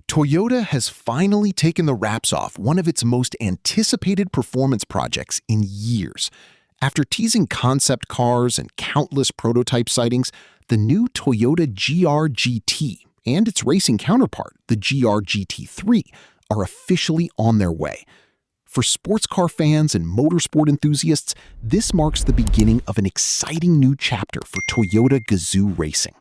Toyota has finally taken the wraps off one of its most anticipated performance projects in years. After teasing concept cars and countless prototype sightings, the new Toyota GR GT and its racing counterpart, the GR GT3, are officially on their way. For sports car fans and motorsport enthusiasts, this marks the beginning of an exciting new chapter for Toyota Gazoo Racing.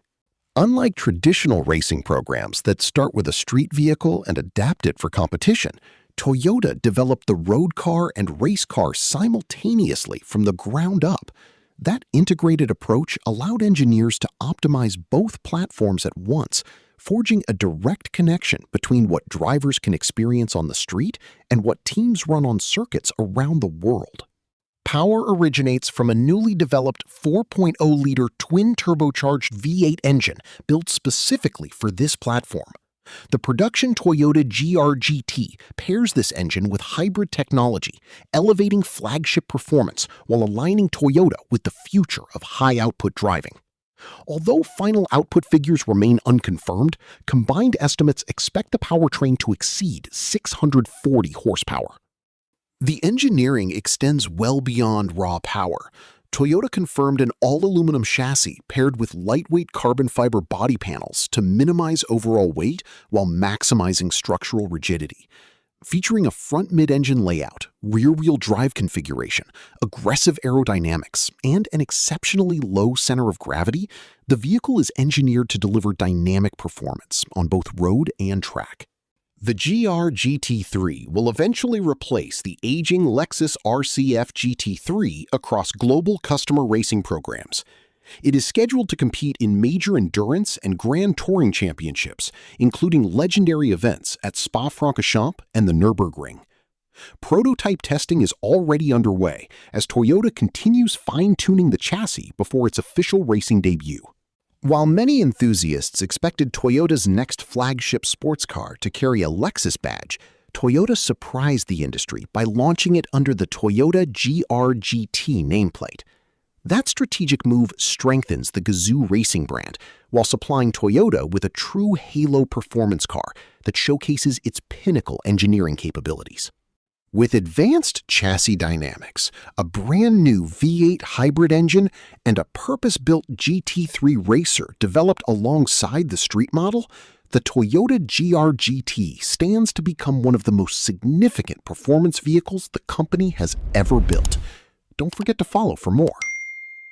Unlike traditional racing programs that start with a street vehicle and adapt it for competition, Toyota developed the road car and race car simultaneously from the ground up. That integrated approach allowed engineers to optimize both platforms at once, forging a direct connection between what drivers can experience on the street and what teams run on circuits around the world. Power originates from a newly developed 4.0-liter twin-turbocharged V8 engine built specifically for this platform. The production Toyota GR GT pairs this engine with hybrid technology, elevating flagship performance while aligning Toyota with the future of high-output driving. Although final output figures remain unconfirmed, combined estimates expect the powertrain to exceed 640 horsepower. The engineering extends well beyond raw power. Toyota confirmed an all-aluminum chassis paired with lightweight carbon fiber body panels to minimize overall weight while maximizing structural rigidity. Featuring a front mid-engine layout, rear-wheel drive configuration, aggressive aerodynamics, and an exceptionally low center of gravity, the vehicle is engineered to deliver dynamic performance on both road and track. The GR GT3 will eventually replace the aging Lexus RC F GT3 across global customer racing programs. It is scheduled to compete in major endurance and grand touring championships, including legendary events at Spa-Francorchamps and the Nürburgring. Prototype testing is already underway as Toyota continues fine-tuning the chassis before its official racing debut. While many enthusiasts expected Toyota's next flagship sports car to carry a Lexus badge, Toyota surprised the industry by launching it under the Toyota GR GT nameplate. That strategic move strengthens the Gazoo Racing brand, while supplying Toyota with a true halo performance car that showcases its pinnacle engineering capabilities. With advanced chassis dynamics, a brand new V8 hybrid engine, and a purpose-built GT3 racer developed alongside the street model, the Toyota GR GT stands to become one of the most significant performance vehicles the company has ever built. Don't forget to follow for more.